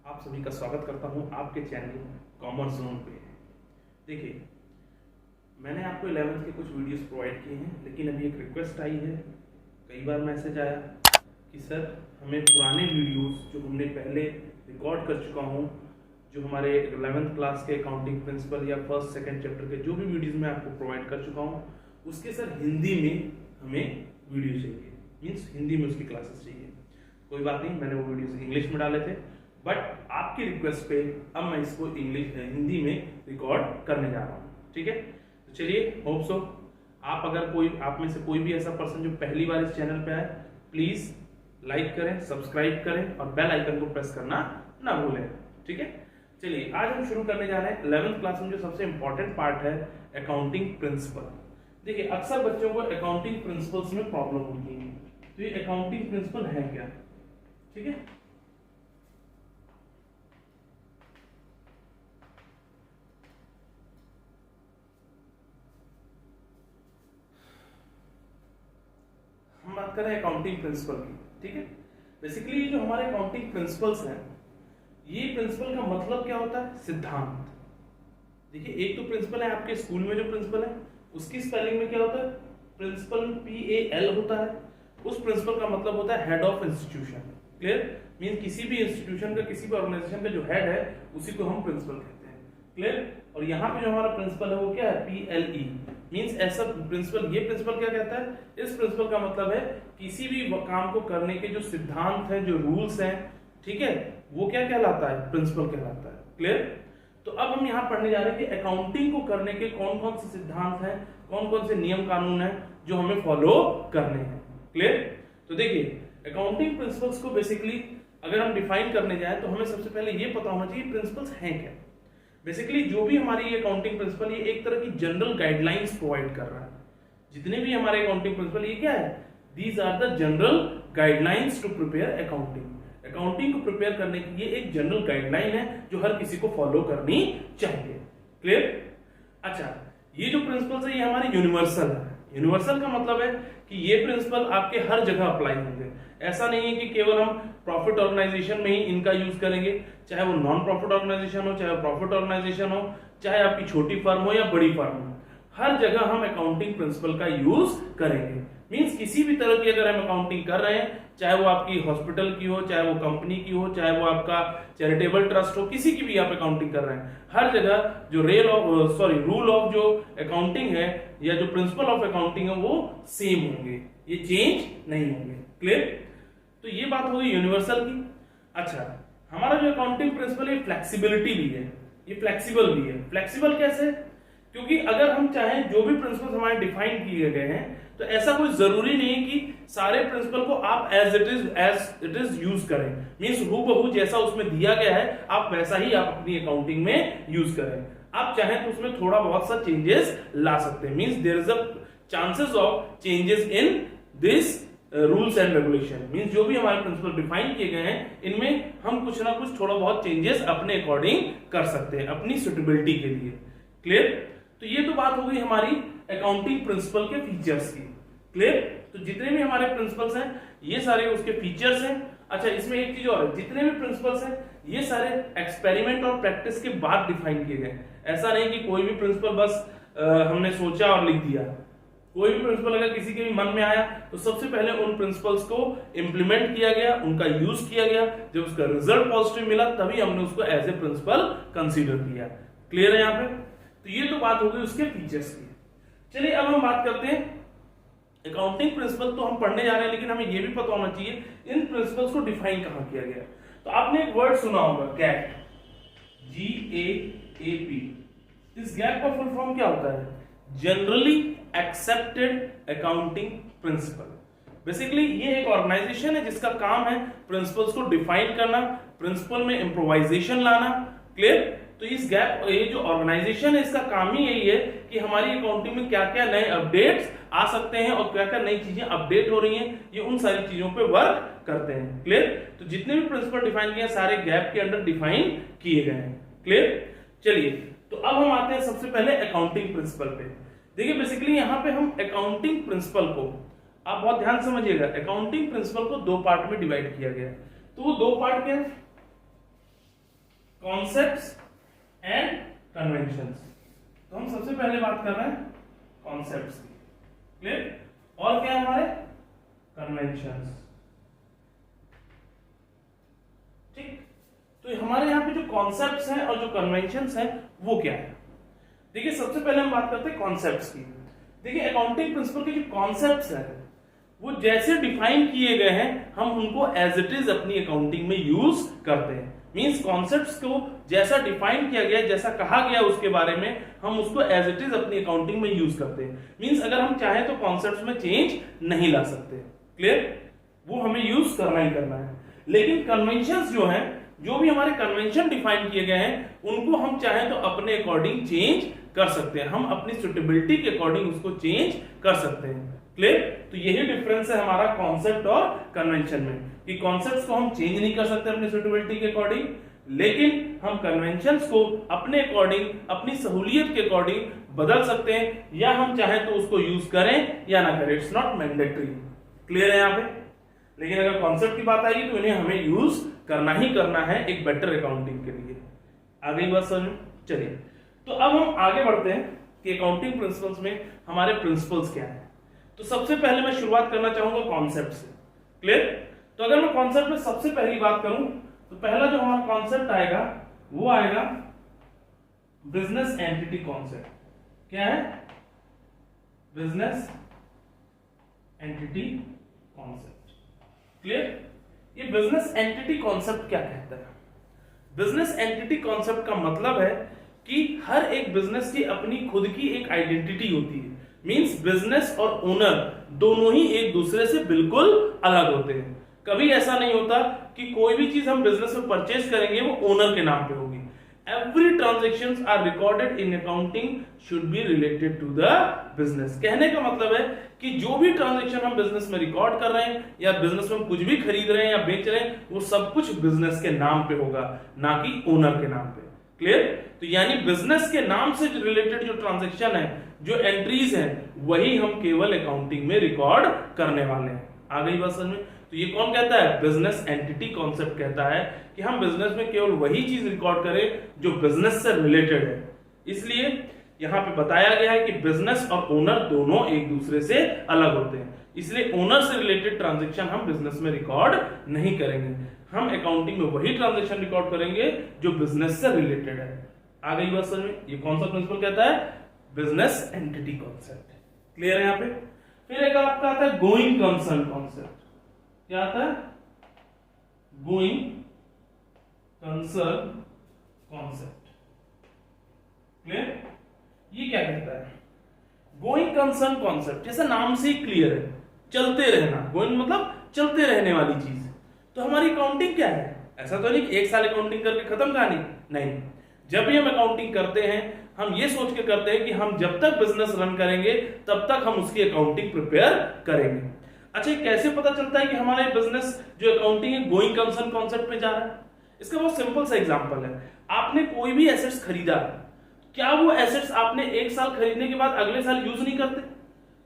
आप सभी का स्वागत करता हूं आपके चैनल कॉमर्स जोन पे। देखिए, मैंने आपको 11th के कुछ वीडियोस प्रोवाइड किए हैं, लेकिन अभी एक रिक्वेस्ट आई है, कई बार मैसेज आया कि सर हमें पुराने वीडियोस जो हमने पहले रिकॉर्ड कर चुका हूं, जो हमारे 11th क्लास के अकाउंटिंग प्रिंसिपल या फर्स्ट सेकंड चैप्टर के जो भी वीडियोस मैं आपको प्रोवाइड कर चुका हूं, उसके सर हिंदी में हमें वीडियो चाहिए, मीन्स हिंदी में उसकी क्लासेस चाहिए। कोई बात नहीं, मैंने वो वीडियोस इंग्लिश में डाले थे, बट आपकी रिक्वेस्ट पे अब मैं इसको हिंदी में रिकॉर्ड करने जा रहा हूँ। ठीक है, तो चलिए, होप सो आप में से कोई भी ऐसा पर्सन जो पहली बार इस चैनल पे आए, प्लीज लाइक करें, सब्सक्राइब करें और बेल आइकन को प्रेस करना ना भूलें। ठीक है, चलिए आज हम शुरू करने जा रहे हैं 11th क्लास में जो सबसे इंपॉर्टेंट पार्ट है, अकाउंटिंग प्रिंसिपल। देखिए, अक्सर बच्चों को अकाउंटिंग प्रिंसिपल्स में प्रॉब्लम होती है, तो ये अकाउंटिंग प्रिंसिपल है क्या? ठीक है, हम बात करें अकाउंटिंग प्रिंसिपल की। ठीक है, बेसिकली ये जो हमारे अकाउंटिंग प्रिंसिपल्स हैं, ये प्रिंसिपल का मतलब क्या होता है? सिद्धांत। देखिए, एक तो प्रिंसिपल है आपके स्कूल में जो प्रिंसिपल है, उसकी स्पेलिंग में क्या होता है? प्रिंसिपल PAL होता है। उस प्रिंसिपल का मतलब होता है head of institution. Clear? Mean किसी भी इंस्टीट्यूशन का, किसी भी ऑर्गेनाइजेशन का जो हेड है, उसी को हम प्रिंसिपल कहते हैं। क्लियर? और यहाँ पे जो हमारा प्रिंसिपल है वो क्या है? PLE। मीन्स ऐसा प्रिंसिपल, ये प्रिंसिपल क्या कहता है? इस प्रिंसिपल का मतलब है किसी भी काम को करने के जो सिद्धांत हैं, जो रूल्स हैं, ठीक है, वो क्या कहलाता है? प्रिंसिपल कहलाता है। क्लियर? तो अब हम यहाँ पढ़ने जा रहे हैं कि अकाउंटिंग को करने के कौन कौन से सिद्धांत हैं, कौन कौन से नियम कानून हैं जो हमें फॉलो करने हैं। क्लियर? तो देखिए, अकाउंटिंग प्रिंसिपल्स को बेसिकली अगर हम डिफाइन करने जाएं तो हमें सबसे पहले ये पता होना चाहिए प्रिंसिपल्स हैं क्या। बेसिकली जो भी हमारी ये अकाउंटिंग प्रिंसिपल, ये एक तरह की जनरल गाइडलाइंस प्रोवाइड कर रहा है। जितने भी हमारे अकाउंटिंग प्रिंसिपल, ये क्या है? These are the general guidelines to prepare accounting. Accounting को प्रिपेयर करने की ये एक जनरल गाइडलाइन है जो हर किसी को फॉलो करनी चाहिए। क्लियर? अच्छा, ये जो प्रिंसिपल्स है ये हमारे यूनिवर्सल है। यूनिवर्सल का मतलब है कि ये प्रिंसिपल आपके हर जगह अप्लाई होंगे। ऐसा नहीं है कि केवल हम प्रॉफिट ऑर्गेनाइजेशन में ही इनका यूज करेंगे, चाहे वो नॉन प्रॉफिट ऑर्गेनाइजेशन हो, चाहे प्रॉफिट ऑर्गेनाइजेशन हो, चाहे आपकी छोटी फर्म हो या बड़ी फर्म हो, हर जगह हम अकाउंटिंग प्रिंसिपल का यूज करेंगे। मींस किसी भी तरह की अगर हम अकाउंटिंग कर रहे हैं, चाहे वो आपकी हॉस्पिटल की हो, चाहे वो कंपनी की हो, चाहे वो आपका चैरिटेबल ट्रस्ट हो, किसी की भी आप अकाउंटिंग कर रहे हैं, हर जगह जो रूल ऑफ जो अकाउंटिंग है या जो प्रिंसिपल ऑफ अकाउंटिंग है वो सेम होंगे, ये चेंज नहीं होंगे। क्लियर? तो ये बात होगी यूनिवर्सल की। अच्छा, हमारा जो अकाउंटिंग प्रिंसिपल है फ्लेक्सिबिलिटी भी है, ये फ्लेक्सिबल भी है। फ्लेक्सिबल कैसे? क्योंकि अगर हम चाहें जो भी प्रिंसिपल हमारे डिफाइन किए गए हैं, तो ऐसा कोई जरूरी नहीं कि सारे प्रिंसिपल को आप एज इट इज यूज करें। मींस हूबहू जैसा उसमें दिया गया है आप वैसा ही आप अपनी अकाउंटिंग में यूज करें। आप चाहें तो उसमें थोड़ा बहुत सा चेंजेस ला सकते हैं। Means there is a chances of changes in this rules and regulation. Means जो भी हमारे प्रिंसिपल डिफाइन किए गए हैं, इनमें हम कुछ ना कुछ थोड़ा बहुत चेंजेस अपने अकॉर्डिंग कर सकते हैं, अपनी सुटेबिलिटी के लिए। क्लियर? तो ये तो बात हो गई हमारी अकाउंटिंग प्रिंसिपल के फीचर्स की। क्लियर? तो जितने भी हमारे प्रिंसिपल्स हैं ये सारे उसके फीचर्स हैं। अच्छा, इसमें एक चीज और है, जितने भी प्रिंसिपल्स हैं ये सारे एक्सपेरिमेंट और प्रैक्टिस के बाद डिफाइन किए गए। ऐसा नहीं कि कोई भी प्रिंसिपल बस हमने सोचा और लिख दिया। कोई भी प्रिंसिपल अगर किसी के भी मन में आया तो सबसे पहले उन प्रिंसिपल्स को इंप्लीमेंट किया गया, उनका यूज किया गया। जब उसका रिजल्ट पॉजिटिव मिला तभी हमने उसको एज ए प्रिंसिपल कंसीडर किया। क्लियर है यहाँ पे? तो ये तो बात हो गई उसके फीचर्स की। चलिए अब हम बात करते हैं अकाउंटिंग प्रिंसिपल। तो हम पढ़ने जा रहे हैं, लेकिन हमें यह भी पता होना चाहिए इन प्रिंसिपल्स को डिफाइन कहां किया गया। तो आपने एक वर्ड सुना होगा, गैप, GAAP। इस गैप का फुल फॉर्म क्या होता है? Generally accepted accounting principle. Basically ये एक ऑर्गेनाइजेशन है जिसका काम है प्रिंसिपल्स को डिफाइन करना, प्रिंसिपल में इम्प्रोवाइजेशन लाना। क्लियर? तो इस गैप, ये जो ऑर्गेनाइजेशन है इसका काम ही यही है कि हमारी अकाउंटिंग में क्या क्या नए अपडेट्स आ सकते हैं और क्या क्या नई चीजें अपडेट हो रही हैं, ये उन सारी चीजों पे वर्क करते हैं। क्लियर? तो जितने भी प्रिंसिपल डिफाइन किए सारे गैप के अंडर डिफाइन किए गए हैं। क्लियर? चलिए, तो अब हम आते हैं सबसे पहले अकाउंटिंग प्रिंसिपल पे। देखिए, बेसिकली यहां पे हम अकाउंटिंग प्रिंसिपल को, आप बहुत ध्यान समझिएगा, अकाउंटिंग प्रिंसिपल को दो पार्ट में डिवाइड किया गया है। तो वो दो पार्ट क्या है? Concepts and conventions. तो हम सबसे पहले बात कर रहे हैं कॉन्सेप्ट्स की, क्लियर, और क्या है हमारे कन्वेंशंस, ठीक। तो हमारे यहाँ पे जो कॉन्सेप्ट्स हैं और जो कन्वेंशंस हैं वो क्या है, देखिए सबसे पहले हम बात करते हैं कॉन्सेप्ट्स की। देखिए अकाउंटिंग प्रिंसिपल के जो कॉन्सेप्ट्स हैं वो जैसे डिफाइन किए गए हैं हम उनको एज इट इज अपनी अकाउंटिंग में यूज करते हैं। मींस कॉन्सेप्ट्स को जैसा डिफाइन किया गया, जैसा कहा गया उसके बारे में हम उसको एज इट इज अपनी अकाउंटिंग में यूज करते हैं। मींस अगर हम चाहें तो कॉन्सेप्ट्स में चेंज नहीं ला सकते, क्लियर, वो हमें यूज करना ही करना है। लेकिन कन्वेंशंस जो हैं, जो भी हमारे कन्वेंशन डिफाइन किए गए हैं उनको हम चाहें तो अपने अकॉर्डिंग चेंज कर सकते हैं, हम अपनी सुटेबिलिटी के अकॉर्डिंग उसको चेंज कर सकते हैं, क्लियर। तो यही डिफरेंस है हमारा कॉन्सेप्ट और कन्वेंशन में, कि कॉन्सेप्ट्स को हम चेंज नहीं कर सकते अपनी सुटेबिलिटी के अकॉर्डिंग, लेकिन हम कन्वेंशंस को अपने अकॉर्डिंग, अपनी सहूलियत के अकॉर्डिंग बदल सकते हैं, या हम चाहें तो उसको यूज करें या ना करें, इट्स नॉट मैंडेटरी, क्लियर है यहाँ पे। लेकिन अगर कॉन्सेप्ट की बात आएगी तो इन्हें हमें यूज करना ही करना है एक बेटर अकाउंटिंग के लिए। आ गई बात समझ में? चलिए, तो अब हम आगे बढ़ते हैं कि अकाउंटिंग प्रिंसिपल्स में हमारे प्रिंसिपल्स क्या है। तो सबसे पहले मैं शुरुआत करना चाहूंगा कॉन्सेप्ट से, क्लियर। तो अगर मैं कॉन्सेप्ट में सबसे पहली बात करूं तो पहला जो हमारा कॉन्सेप्ट आएगा वो आएगा बिजनेस एंटिटी कॉन्सेप्ट। क्या है? Business entity concept, clear. ये बिजनेस एंटिटी कॉन्सेप्ट क्या कहता है? बिजनेस एंटिटी कॉन्सेप्ट का मतलब है कि हर एक बिजनेस की अपनी खुद की एक आइडेंटिटी होती है। मींस बिजनेस और ओनर दोनों ही एक दूसरे से बिल्कुल अलग होते हैं। कभी ऐसा नहीं होता कि कोई भी चीज हम बिजनेस में परचेज करेंगे वो ओनर के नाम पे होगी। Every transactions are recorded in accounting should be related to the business। कहने का मतलब है कि जो भी ट्रांजैक्शन हम बिजनेस में रिकॉर्ड कर रहे हैं या बिजनेस में हम कुछ भी खरीद रहे हैं या बेच रहे हैं वो सब कुछ बिजनेस के नाम पे होगा, ना कि ओनर के नाम पे, क्लियर। तो यानी बिजनेस के नाम से रिलेटेड जो ट्रांजैक्शन है, जो एंट्रीज हैं, वही हम केवल अकाउंटिंग में रिकॉर्ड करने वाले हैं। आ गई बात समझ में? तो ये कौन कहता है? बिजनेस एंटिटी कॉन्सेप्ट कहता है कि हम बिजनेस में केवल वही चीज रिकॉर्ड करें जो बिजनेस से रिलेटेड है। इसलिए यहां पे बताया गया है कि बिजनेस और ओनर दोनों एक दूसरे से अलग होते हैं, इसलिए ओनर से रिलेटेड ट्रांजैक्शन हम बिजनेस में रिकॉर्ड नहीं करेंगे। हम अकाउंटिंग में वही ट्रांजैक्शन रिकॉर्ड करेंगे जो बिजनेस से रिलेटेड है। आ गई बात समझ में? ये कौन सा प्रिंसिपल कहता है? बिजनेस एंटिटी कॉन्सेप्ट, क्लियर है यहाँ पे। फिर एक आपका आता है गोइंग कंसर्न कॉन्सेप्ट। क्या आता है? Going concern concept, clear. ये क्या कहता है? गोइंग कंसर्न कॉन्सेप्ट जैसा नाम से ही क्लियर है, चलते रहना। गोइंग मतलब चलते रहने वाली चीज। तो हमारी अकाउंटिंग क्या है? ऐसा तो नहीं कि एक साल अकाउंटिंग करके खत्म कहानी, नहीं। जब भी हम अकाउंटिंग करते हैं हम ये सोच के करते हैं कि हम जब तक बिजनेस रन करेंगे तब तक हम उसकी अकाउंटिंग प्रिपेयर करेंगे। अच्छा, कैसे पता चलता है कि हमारा बिजनेस जो अकाउंटिंग है गोइंग कंसर्न कॉन्सेप्ट में जा रहा है? इसका बहुत सिंपल सा एग्जांपल है। आपने कोई भी एसेट्स खरीदा, क्या वो एसेट्स आपने एक साल खरीदने के बाद अगले साल यूज नहीं करते?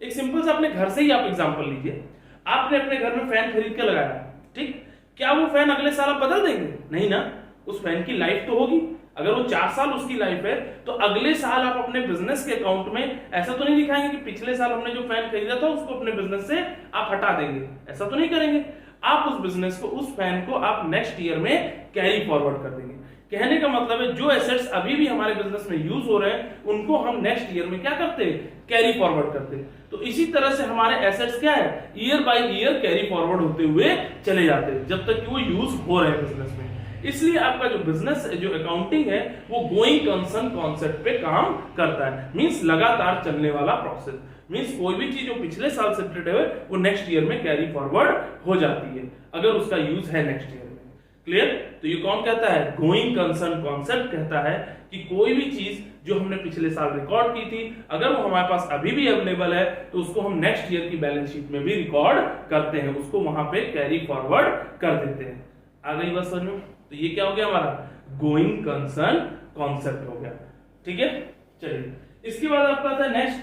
एक सिंपल सा अपने घर से ही आप एग्जांपल लीजिए। आपने अपने घर में फैन खरीद के लगाया, ठीक, क्या वो फैन अगले साल आप बदल देंगे? नहीं ना, उस फैन की लाइफ तो होगी। अगर वो 4 साल उसकी लाइफ है तो अगले साल आप अपने बिजनेस के अकाउंट में ऐसा तो नहीं दिखाएंगे कि पिछले साल हमने जो फैन खरीदा था उसको अपने बिजनेस से आप हटा देंगे, ऐसा तो नहीं करेंगे। आप उस बिजनेस को, उस फैन को आप नेक्स्ट ईयर में कैरी फॉरवर्ड कर देंगे। कहने का मतलब है जो एसेट्स अभी भी हमारे बिजनेस में यूज हो रहे हैं उनको हम नेक्स्ट ईयर में क्या करते हैं? कैरी फॉरवर्ड करते हैं। तो इसी तरह से हमारे एसेट्स क्या है? Year by year carry forward होते हुए चले जाते हैं जब तक कि वो यूज हो रहे हैं बिजनेस में। इसलिए आपका जो बिजनेस, जो अकाउंटिंग है वो गोइंग कंसर्न कॉन्सेप्ट पे काम करता है। मींस लगातार चलने वाला प्रोसेस। मींस कोई भी चीज जो पिछले साल से रिलेटेड है वो नेक्स्ट ईयर में कैरी फॉरवर्ड हो जाती है अगर उसका यूज है नेक्स्ट ईयर में, क्लियर। तो ये कौन कहता है? गोइंग कंसर्न कॉन्सेप्ट कहता है कि कोई भी चीज जो हमने पिछले साल रिकॉर्ड की थी अगर वो हमारे पास अभी भी अवेलेबल है तो उसको हम नेक्स्ट ईयर की बैलेंस शीट में भी रिकॉर्ड करते हैं, उसको वहां पे कैरी फॉरवर्ड कर देते हैं। आ गई बात समझ में? तो ये क्या हो गया हमारा? गोइंग कंसर्न कॉन्सेप्ट हो गया, ठीक है। चलिए, इसके बाद आपका आता है नेक्स्ट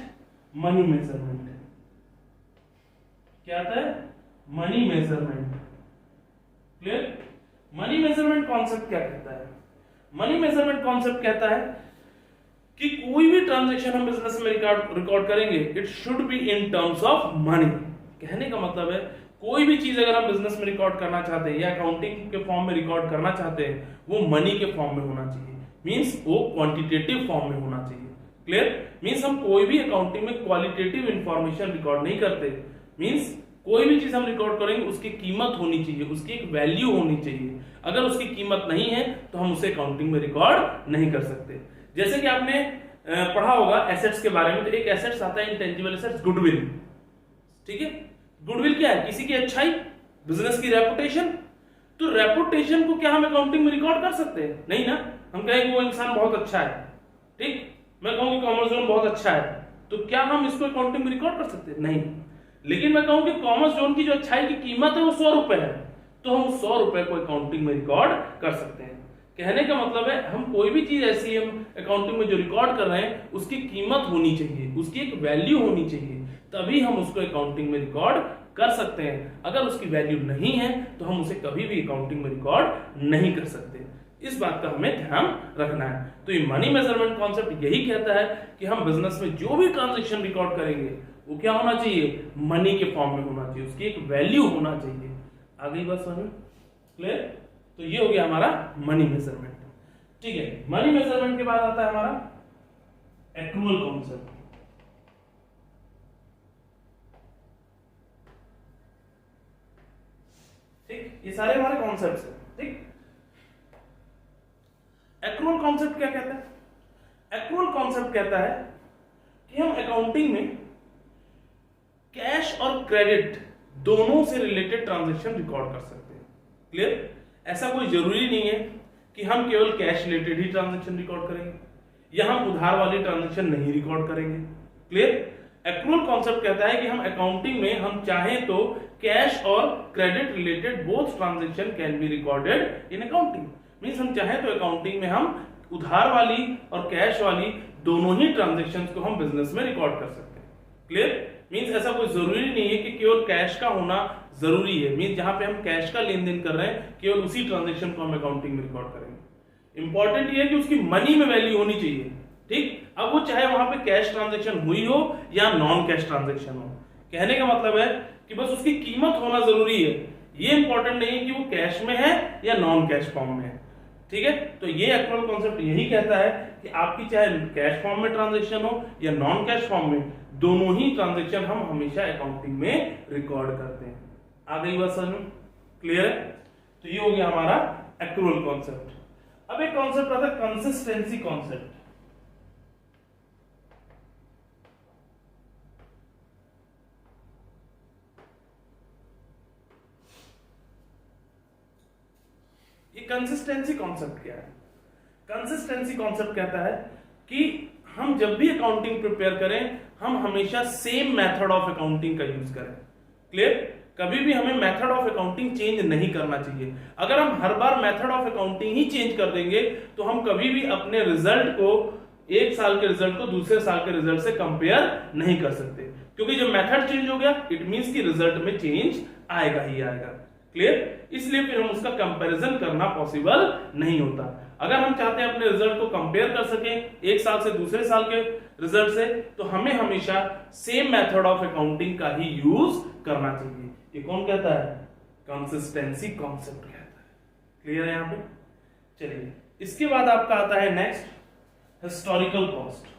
मनी मेजरमेंट। क्या आता है? Money measurement, clear. Money measurement concept क्या कहता है? मनी मेजरमेंट कॉन्सेप्ट कहता है कि कोई भी ट्रांजैक्शन हम बिजनेस में रिकॉर्ड करेंगे, it should be in terms of money. कहने का मतलब है कोई भी चीज अगर हम बिजनेस में रिकॉर्ड करना चाहते हैं या अकाउंटिंग के फॉर्म में रिकॉर्ड करना चाहते हैं, वो मनी के फॉर्म में होना चाहिए, मींस वो क्वांटिटेटिव फॉर्म में होना चाहिए। क्लियर? मींस हम कोई भी अकाउंटिंग में क्वालिटेटिव इंफॉर्मेशन रिकॉर्ड नहीं करते, मींस कोई भी चीज हम रिकॉर्ड करेंगे उसकी कीमत होनी चाहिए, उसकी एक वैल्यू होनी चाहिए। अगर उसकी कीमत नहीं है तो हम उसे अकाउंटिंग में रिकॉर्ड नहीं कर सकते। जैसे कि आपने पढ़ा होगा एसेट्स के बारे में, तो एक एसेट्स आता है इंटेंजिबल एसेट्स, गुडविल। ठीक है, गुडविल क्या है? किसी की अच्छाई, बिजनेस की रेपुटेशन। तो रेपुटेशन को क्या हम अकाउंटिंग में रिकॉर्ड कर सकते हैं? नहीं ना। हम कहेंगे वो इंसान बहुत अच्छा है, ठीक, मैं कहूँ कि कॉमर्स जोन बहुत अच्छा है, तो क्या हम इसको अकाउंटिंग में रिकॉर्ड कर सकते हैं? नहीं। लेकिन मैं कहूँ कि कॉमर्स जोन की जो अच्छाई की कीमत है वो 100 रुपए है, तो हम 100 रुपए को अकाउंटिंग में रिकॉर्ड कर सकते हैं। कहने का मतलब है हम कोई भी चीज ऐसी हम अकाउंटिंग में जो रिकॉर्ड कर रहे हैं उसकी कीमत होनी चाहिए, उसकी एक वैल्यू होनी चाहिए, तभी हम उसको अकाउंटिंग में रिकॉर्ड कर सकते हैं। अगर उसकी वैल्यू नहीं है तो हम उसे कभी भी अकाउंटिंग में रिकॉर्ड नहीं कर सकते। इस बात का हमें ध्यान रखना है। तो ये मनी मेजरमेंट कॉन्सेप्ट यही कहता है कि हम बिजनेस में जो भी ट्रांजैक्शन रिकॉर्ड करेंगे वो क्या होना चाहिए? मनी के फॉर्म में होना चाहिए, उसकी एक वैल्यू होना चाहिए। आ गई बात समझ में? क्लियर? तो ये हो गया हमारा मनी मेजरमेंट। ठीक है, मनी मेजरमेंट के बाद आता है हमारा एक्रूअल कॉन्सेप्ट। ठीक, ये सारे हमारे कॉन्सेप्ट्स हैं। ठीक, एक्रूअल कॉन्सेप्ट क्या कहता है? एक्रूअल कॉन्सेप्ट कहता है कि हम अकाउंटिंग में कैश और क्रेडिट दोनों से रिलेटेड ट्रांजैक्शन रिकॉर्ड कर सकते हैं। क्लियर? ऐसा कोई जरूरी नहीं है कि हम केवल कैश रिलेटेड ही ट्रांजैक्शन रिकॉर्ड करेंगे या हम उधार वाली ट्रांजैक्शन नहीं रिकॉर्ड करेंगे। क्लियर? एक्रूअल कॉन्सेप्ट कहता है कि हम अकाउंटिंग में हम चाहें तो कैश और credit related both transaction can be recorded in accounting. Means हम चाहें तो अकाउंटिंग में हम उधार वाली और कैश वाली दोनों ही ट्रांजैक्शंस को हम बिजनेस में रिकॉर्ड कर सकते हैं। क्लियर? मींस ऐसा कोई जरूरी नहीं है कि केवल कैश का होना जरूरी है। मींस जहां पे हम कैश का लेन देन कर रहे हैं केवल उसी ट्रांजैक्शन को हम अकाउंटिंग में रिकॉर्ड करेंगे। इंपॉर्टेंट ये है कि उसकी मनी में वैल्यू होनी चाहिए। ठीक, अब वो चाहे वहां पे कैश ट्रांजैक्शन हुई हो या नॉन कैश ट्रांजैक्शन हो, कहने का मतलब है कि बस उसकी कीमत होना जरूरी है। ये इंपॉर्टेंट नहीं है कि वो कैश में है या नॉन कैश फॉर्म में है। ठीक है, तो ये एक्रूअल कॉन्सेप्ट यही कहता है कि आपकी चाहे कैश फॉर्म में ट्रांजैक्शन हो या नॉन कैश फॉर्म में, दोनों ही ट्रांजैक्शन हम हमेशा अकाउंटिंग में रिकॉर्ड करते हैं। आ गई बात समझ में? क्लियर है? तो ये हो गया हमारा एक्रूअल कॉन्सेप्ट। अब एक कॉन्सेप्ट आता है कंसिस्टेंसी कॉन्सेप्ट। ये कंसिस्टेंसी कॉन्सेप्ट क्या है? कंसिस्टेंसी कॉन्सेप्ट कहता है कि हम जब भी अकाउंटिंग प्रिपेयर करें हम हमेशा सेम मेथड ऑफ अकाउंटिंग का यूज करें। क्लियर? कभी भी हमें मेथड ऑफ अकाउंटिंग चेंज नहीं करना चाहिए। अगर हम हर बार मेथड ऑफ अकाउंटिंग ही चेंज कर देंगे तो हम कभी भी अपने रिजल्ट को, एक साल के रिजल्ट को दूसरे साल के रिजल्ट से कंपेयर नहीं कर सकते, क्योंकि जब मेथड चेंज हो गया इट मींस कि रिजल्ट में चेंज आएगा ही आएगा। क्लियर? इसलिए फिर हम उसका कंपैरिजन करना पॉसिबल नहीं होता। अगर हम चाहते हैं अपने रिजल्ट को कंपेयर कर सकें एक साल से दूसरे साल के रिजल्ट से, तो हमें हमेशा सेम मेथड ऑफ अकाउंटिंग का ही यूज करना चाहिए। ये कौन कहता है? कंसिस्टेंसी कॉन्सेप्ट कहता है। क्लियर है यहां पे? चलिए, इसके बाद आपका आता है next historical cost.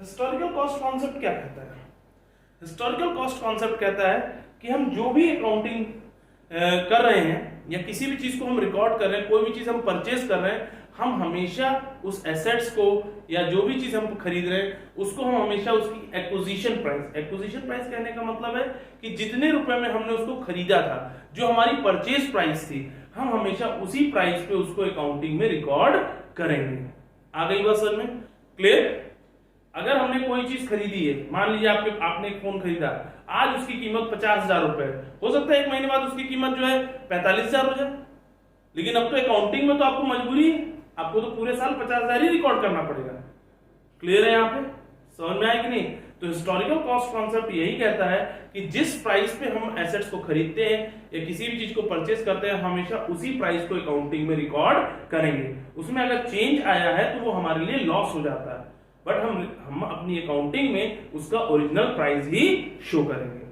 Historical cost concept क्या कहता है? हिस्टोरिकल कॉस्ट कॉन्सेप्ट कहता है कि हम जो भी अकाउंटिंग कर रहे हैं या किसी भी चीज को हम रिकॉर्ड कर रहे हैं, कोई भी चीज हम परचेज कर रहे हैं, हम हमेशा उस एसेट्स को या जो भी चीज हम खरीद रहे हैं उसको हम हमेशा उसकी एक्विजिशन प्राइस कहने का मतलब है कि जितने रुपए में हमने उसको खरीदा था, जो हमारी परचेज प्राइस थी, हम हमेशा उसी प्राइस पे उसको अकाउंटिंग में रिकॉर्ड करेंगे। आ गई बात समझ में? क्लियर? अगर हमने कोई चीज खरीदी है, मान लीजिए आपने एक फोन खरीदा, आज उसकी कीमत 50,000 रुपए है, हो सकता है एक महीने बाद उसकी कीमत जो है 45,000 हो जाए, लेकिन अब तो अकाउंटिंग में तो आपको मजबूरी है, आपको तो पूरे साल 50,000 ही रिकॉर्ड करना पड़ेगा। क्लियर है? यहाँ पे समझ में आया कि नहीं? तो हिस्टोरिकल कॉस्ट कॉन्सेप्ट यही कहता है कि जिस प्राइस पे हम एसेट्स को खरीदते हैं या किसी भी चीज को परचेस करते हैं, हमेशा उसी प्राइस को अकाउंटिंग में रिकॉर्ड करेंगे। उसमें अगर चेंज आया है तो वो हमारे लिए लॉस हो जाता है, बट हम अपनी अकाउंटिंग में उसका ओरिजिनल प्राइस ही शो करेंगे।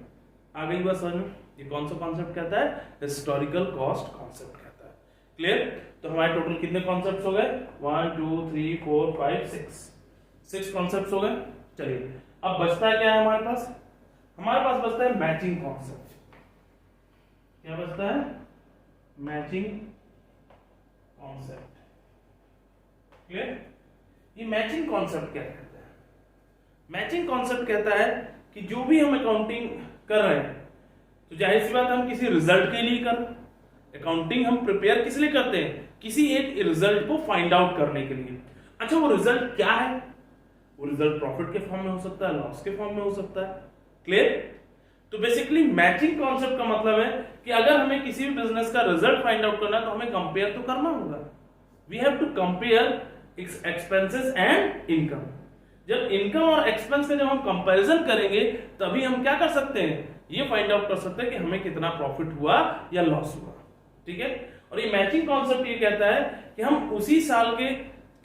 आ गई बात समझ में? ये कौन सा कॉन्सेप्ट कहता है? हिस्टोरिकल कॉस्ट कॉन्सेप्ट कहता है। क्लियर? तो हमारे टोटल कितने कॉन्सेप्ट्स हो गए? 1 2 3 4 5 6 कॉन्सेप्ट्स हो गए। चलिए अब बचता है क्या है हमारे पास? हमारे पास बचता है मैचिंग कॉन्सेप्ट। क्या बचता है? Matching concept. क्लियर? ये मैचिंग कॉन्सेप्ट क्या कहता है? मैचिंग कॉन्सेप्ट कहता है कि जो भी हम अकाउंटिंग कर रहे हैं, तो जाहिर सी बात हम किसी रिजल्ट के लिए कर रहे हैं। अकाउंटिंग हम प्रिपेयर किस लिए करते हैं? किसी एक रिजल्ट को फाइंड आउट करने के लिए। अच्छा, वो रिजल्ट क्या है? वो रिजल्ट प्रॉफिट के फॉर्म में हो सकता है, लॉस के फॉर्म में हो सकता है। क्लियर? तो बेसिकली मैचिंग कॉन्सेप्ट का मतलब है कि अगर हमें किसी भी बिजनेस का रिजल्ट फाइंड आउट करना है तो हमें कंपेयर तो करना होगा। We have to compare expenses and income. जब इनकम और एक्सपेंस का जब हम कंपैरिजन करेंगे तभी हम क्या कर सकते हैं? ये फाइंड आउट कर सकते हैं कि हमें कितना प्रॉफिट हुआ या लॉस हुआ। ठीक है? और ये मैचिंग कॉन्सेप्ट ये कहता है कि हम उसी साल के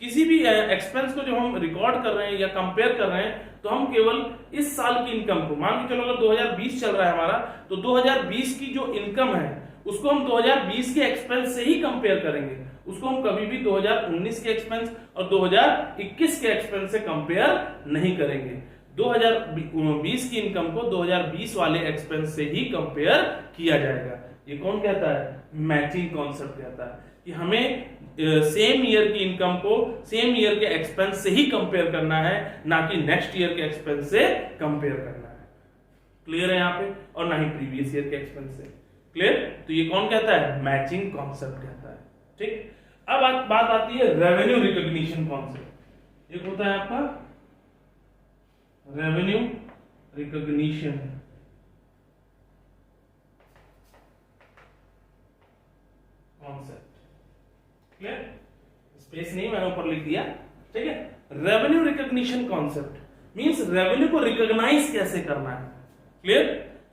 किसी भी एक्सपेंस को जो हम रिकॉर्ड कर रहे हैं या कंपेयर कर रहे हैं, तो हम केवल इस साल की इनकम को, मान के चलो अगर 2020 चल रहा है हमारा, तो 2020 की जो इनकम है उसको हम 2020 के एक्सपेंस से ही कंपेयर करेंगे। उसको हम कभी भी 2019 के एक्सपेंस और 2021 के एक्सपेंस से कंपेयर नहीं करेंगे। 2020 की इनकम को 2020 वाले एक्सपेंस से ही कंपेयर किया जाएगा। ये कौन कहता है? मैचिंग कॉन्सेप्ट कहता है कि हमें सेम ईयर की इनकम को सेम ईयर के एक्सपेंस से ही कंपेयर करना है, ना कि नेक्स्ट ईयर के एक्सपेंस से कंपेयर करना है। क्लियर है यहाँ पे? और ना ही प्रीवियस ईयर के एक्सपेंस से। क्लियर? तो ये कौन कहता है? मैचिंग कॉन्सेप्ट कहता है। ठीक? अब बात आती है रेवेन्यू रिकॉग्निशन कॉन्सेप्ट। ये होता है आपका revenue recognition concept. Clear? Space नहीं, मैंने ऊपर लिख दिया। ठीक है? Revenue recognition concept means revenue को रिकॉग्नाइज कैसे करना है। क्लियर?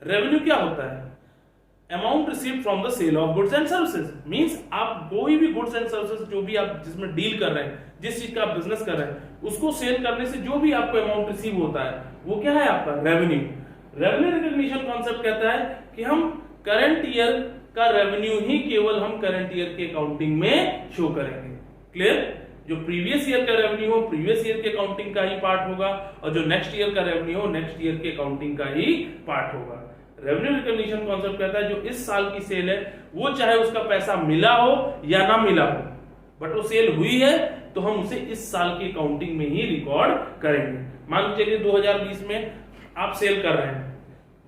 रेवेन्यू क्या होता है? Amount received from the sale of goods and services. Means आप कोई भी गुड्स एंड सर्विसेज जो भी आप जिसमें डील कर रहे हैं, जिस चीज का आप बिजनेस कर रहे हैं, उसको सेल करने से जो भी आपको अमाउंट रिसीव होता है वो क्या है? आपका रेवेन्यू। रेवेन्यू रिकॉग्निशन कॉन्सेप्ट कहता है कि हम करंट ईयर का रेवेन्यू ही केवल हम करंट ईयर के अकाउंटिंग में शो करेंगे। क्लियर? जो प्रीवियस ईयर का रेवेन्यू हो प्रीवियस ईयर के अकाउंटिंग का ही पार्ट होगा, और जो नेक्स्ट ईयर का रेवेन्यू हो नेक्स्ट ईयर के अकाउंटिंग का ही पार्ट होगा। रेवेन्यू रिकॉग्निशन कॉन्सेप्ट कहता है जो इस साल की सेल है वो चाहे उसका पैसा मिला हो या ना मिला हो, बट वो सेल हुई है तो हम उसे इस साल की अकाउंटिंग में ही रिकॉर्ड करेंगे। मान चलिए 2020 में आप सेल कर रहे हैं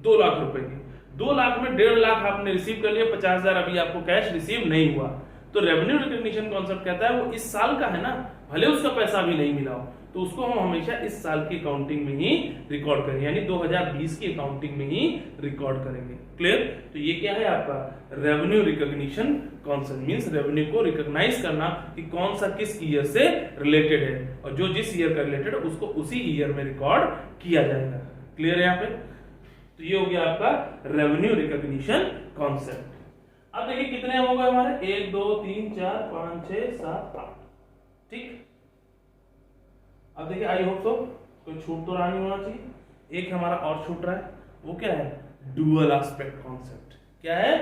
2 लाख रुपए की, 2 लाख में 1.5 लाख आपने रिसीव कर लिया, 50,000 अभी आपको कैश रिसीव नहीं हुआ, तो रेवेन्यू रिकॉग्निशन कॉन्सेप्ट कहता है वो इस साल का है ना, भले उसका पैसा भी नहीं मिला हो, तो उसको हम हमेशा इस साल की अकाउंटिंग में ही रिकॉर्ड करेंगे, यानी 2020 की अकाउंटिंग में ही रिकॉर्ड करेंगे। क्लियर? तो ये क्या है आपका revenue recognition concept. Means revenue को रिकॉग्नाइज करना कि कौन सा किस ईयर से रिलेटेड है, और जो जिस ईयर का रिलेटेड है उसको उसी ईयर में रिकॉर्ड किया जाएगा। क्लियर है यहाँ पे? तो ये हो गया आपका रेवेन्यू रिकॉग्निशन कॉन्सेप्ट। अब देखिए कितने हो गए हमारे, 1 2 3 4 5 6 7 8। ठीक? अब देखिए आई होप तो कोई छूट तो रहा नहीं होना चाहिए। एक हमारा और छूट रहा है, वो क्या है? Dual aspect concept. क्या है?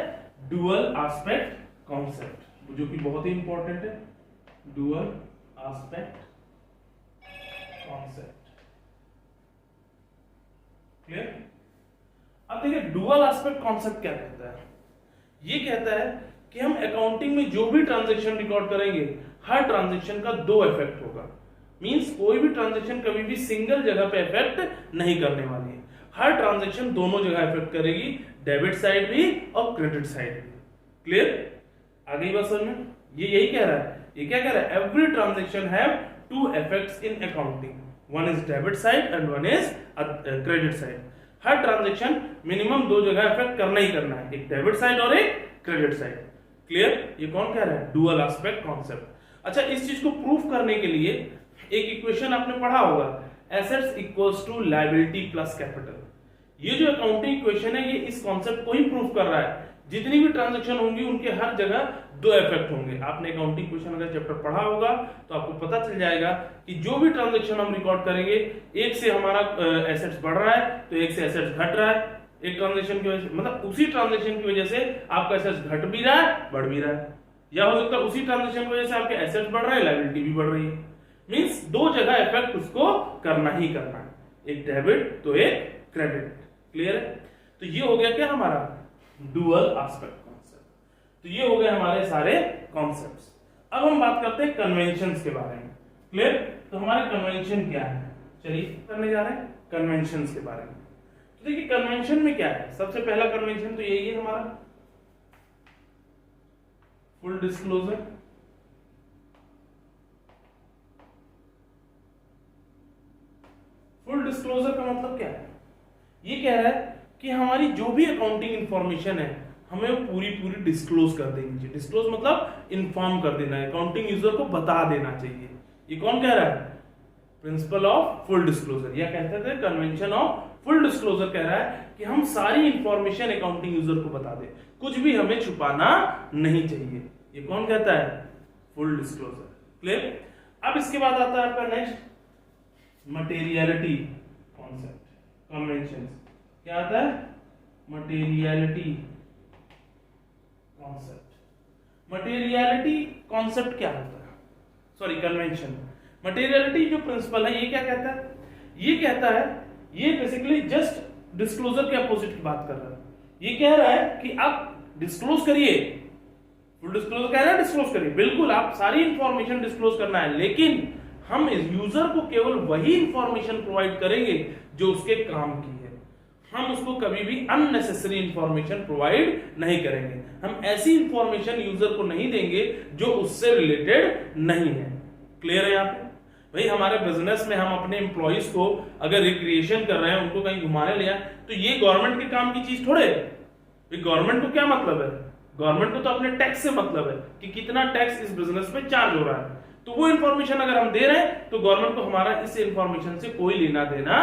डुअल एस्पेक्ट कॉन्सेप्ट, जो कि बहुत ही इंपॉर्टेंट है। Dual aspect concept. क्लियर? अब देखिए डुअल एस्पेक्ट कॉन्सेप्ट क्या कहता है? ये कहता है कि हम अकाउंटिंग में जो भी ट्रांजैक्शन रिकॉर्ड करेंगे हर ट्रांजैक्शन का 2 इफेक्ट होगा। मींस कोई भी ट्रांजैक्शन कभी भी सिंगल जगह पे इफेक्ट नहीं करने वाली है, हर ट्रांजैक्शन दोनों जगह इफेक्ट करेगी, डेबिट साइड भी और क्रेडिट साइड भी। क्लियर? आगे बात समझ में? ये यही कह रहा है। ये क्या कह रहा है? Every transaction have 2 effects in accounting, one is debit side and one is credit side. Her transaction minimum 2 जगह इफेक्ट करना ही करना है, एक डेबिट साइड और एक क्रेडिट साइड। क्लियर? ये कौन कह रहा है? Dual aspect concept. अच्छा, इस चीज को प्रूफ करने के लिए एक इक्वेशन आपने पढ़ा होगा assets equals to liability plus capital. ये जो अकाउंटिंग इक्वेशन है ये इस कॉन्सेप्ट को ही प्रूव कर रहा है। जितनी भी ट्रांजैक्शन होंगी उनके हर जगह दो इफेक्ट होंगे। आपने अकाउंटिंग इक्वेशन अगर चैप्टर पढ़ा होगा तो आपको पता चल जाएगा कि जो भी ट्रांजैक्शन हम रिकॉर्ड करेंगे, एक से हमारा एसेट्स बढ़ रहा है तो एक से एसेट्स घट रहा है। एक ट्रांजैक्शन की वजह से, मतलब उसी ट्रांजैक्शन की वजह से आपका एसेट्स घट भी रहा है, बढ़ भी रहा है, या हो सकता है उसी ट्रांजैक्शन की वजह से आपके एसेट्स बढ़ रहे हैं, लायबिलिटी भी बढ़ रही है। मींस दो जगह इफेक्ट उसको करना ही करना है, एक डेबिट तो एक क्रेडिट। क्लियर है? तो ये हो गया क्या हमारा डुअल एस्पेक्ट कॉन्सेप्ट। तो ये हो गए हमारे सारे कॉन्सेप्ट्स। अब हम बात करते हैं कन्वेंशंस के बारे में। क्लियर? तो हमारे कन्वेंशन क्या है, चलिए करने जा रहे हैं कन्वेंशंस के बारे में। तो देखिए कन्वेंशन में क्या है, सबसे पहला कन्वेंशन तो यही है हमारा फुल डिस्क्लोजर। फुल डिस्क्लोजर का मतलब क्या है? ये कह रहा है कि हमारी जो भी अकाउंटिंग इंफॉर्मेशन है हमें वो पूरी पूरी डिस्क्लोज कर देनी चाहिए। डिस्क्लोज मतलब इन्फॉर्म कर देना है, अकाउंटिंग यूजर को बता देना चाहिए। ये कौन कह रहा है? प्रिंसिपल ऑफ फुल डिस्क्लोजर, या कहते थे कन्वेंशन ऑफ फुल डिस्क्लोजर कह रहा है कि हम सारी इंफॉर्मेशन अकाउंटिंग यूजर को बता दें, कुछ भी हमें छुपाना नहीं चाहिए। ये कौन कहता है? Full disclosure. क्लियर? अब इसके बाद आता है आपका नेक्स्ट मटेरियलिटी कॉन्सेप्ट कन्वेंशन। क्या आता है? Materiality concept. मटेरियलिटी कॉन्सेप्ट क्या होता है? Sorry convention. मटेरियलिटी जो प्रिंसिपल है ये क्या कहता है? ये कहता है, ये बेसिकली जस्ट डिस्क्लोजर के अपोजिट की बात कर रहा है। ये कह रहा है कि आप डिस्क्लोज करिए, फुल डिस्क्लोजर कह रहा है डिस्क्लोज करिए, बिल्कुल आप सारी इंफॉर्मेशन डिस्क्लोज करना है, लेकिन हम इस यूजर को केवल वही इंफॉर्मेशन प्रोवाइड करेंगे जो उसके काम की है। हम उसको कभी भी अननेसेसरी इंफॉर्मेशन प्रोवाइड नहीं करेंगे। हम ऐसी इंफॉर्मेशन यूजर को नहीं देंगे जो उससे रिलेटेड नहीं है। क्लियर है यहाँ पे? भाई हमारे बिजनेस में हम अपने एम्प्लॉइज को अगर रिक्रिएशन कर रहे हैं, उनको कहीं घुमाने ले जाए, तो ये गवर्नमेंट के काम की चीज थोड़े। गवर्नमेंट को क्या मतलब है? गवर्नमेंट को तो अपने टैक्स से मतलब है कि कितना टैक्स इस बिजनेस में चार्ज हो रहा है। तो वो इंफॉर्मेशन अगर हम दे रहे हैं तो गवर्नमेंट को हमारा इस इंफॉर्मेशन से कोई लेना देना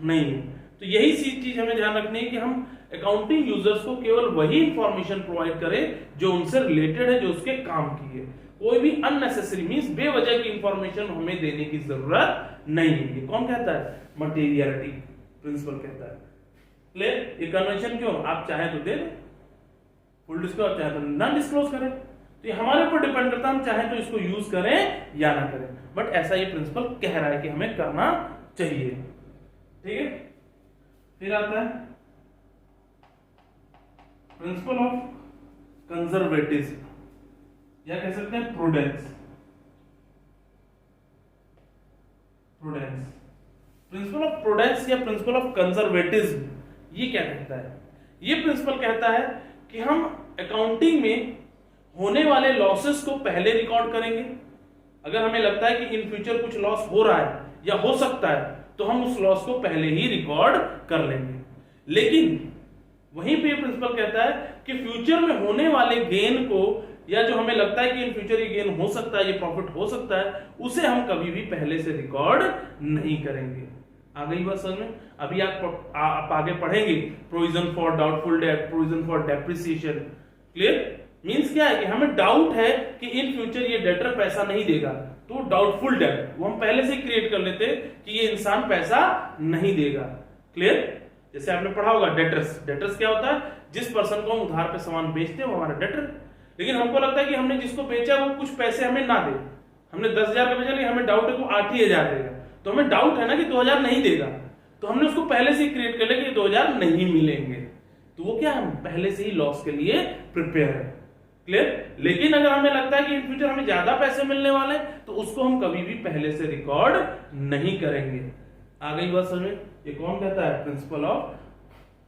नहीं है। तो यही चीज हमें ध्यान रखनी है कि हम अकाउंटिंग यूजर्स को केवल वही इंफॉर्मेशन प्रोवाइड करें जो उनसे रिलेटेड है, जो उसके काम की है। कोई भी अननेसेसरी मींस बेवजह की इंफॉर्मेशन हमें देने की जरूरत नहीं है। ये कौन कहता है? मटेरियलिटी प्रिंसिपल कहता है। क्लियर? ये कन्वेंशन क्यों? आप चाहे तो दे दें फुल डिस्क्लोज, चाहे तो ना डिस्क्लोज करें, तो ये हमारे ऊपर डिपेंड करता है हम चाहे तो इसको यूज करें या ना करें। बट ऐसा ये प्रिंसिपल कह रहा है कि हमें करना चाहिए। ठीक है? फिर आता है प्रिंसिपल ऑफ कंजर्वेटिज्म, या कह सकते हैं prudence. Prudence, principle of prudence या प्रिंसिपल ऑफ कंजर्वेटिज्म, ये क्या कहता है? ये प्रिंसिपल कहता है कि हम अकाउंटिंग में होने वाले लॉसेस को पहले रिकॉर्ड करेंगे। अगर हमें लगता है कि इन फ्यूचर कुछ लॉस हो रहा है या हो सकता है तो हम उस लॉस को पहले ही रिकॉर्ड कर लेंगे। लेकिन वहीं पे प्रिंसिपल कहता है कि फ्यूचर में होने वाले गेन को, या जो हमें लगता है कि इन फ्यूचर ये गेन हो सकता है, ये प्रॉफिट हो सकता है, उसे हम कभी भी पहले से रिकॉर्ड नहीं करेंगे। आ गई बात समझ में? अभी आप आगे पढ़ेंगे provision for doubtful debt, provision for depreciation. Clear? Means क्या है कि हमें डाउट है कि इन फ्यूचर ये डेटर पैसा नहीं देगा, तो डाउटफुल डेट वो हम पहले से क्रिएट कर लेते कि ये इंसान पैसा नहीं देगा। क्लियर? जैसे आपने पढ़ा होगा डेटर्स। डेटर्स क्या होता है? जिस पर्सन को हम उधार पे सामान बेचते हैं वो हमारा डेटर। लेकिन हमको लगता है कि हमने जिसको बेचा वो कुछ पैसे हमें ना दे। हमने 10,000 का बेचा, लेकिन हमें डाउट है कि वो 8,000 देगा, तो हमें डाउट है ना कि 2,000 नहीं देगा, तो हमने उसको पहले से क्रिएट कर लिया कि 2,000 नहीं मिलेंगे। तो वो क्या, हम पहले से ही लॉस के लिए प्रिपेयर है। क्लियर? लेकिन अगर हमें लगता है कि इन फ्यूचर हमें ज्यादा पैसे मिलने वाले तो उसको हम कभी भी पहले से रिकॉर्ड नहीं करेंगे। आ गई बात समझ में? ये कौन कहता है? प्रिंसिपल ऑफ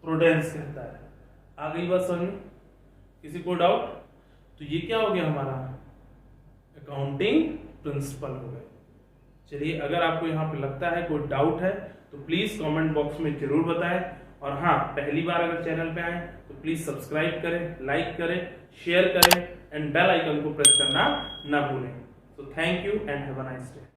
प्रूडेंस कहता है। आ गई बात समझ में? किसी को डाउट? तो ये क्या हो गया हमारा अकाउंटिंग प्रिंसिपल हो गए। चलिए, अगर आपको यहाँ पे लगता है कोई डाउट है तो प्लीज कमेंट बॉक्स में जरूर बताएं। और हाँ, पहली बार अगर चैनल पे आए तो प्लीज सब्सक्राइब करें, लाइक करें, शेयर करें एंड बेल आइकन को प्रेस करना ना भूलें। तो thank you and have a nice day.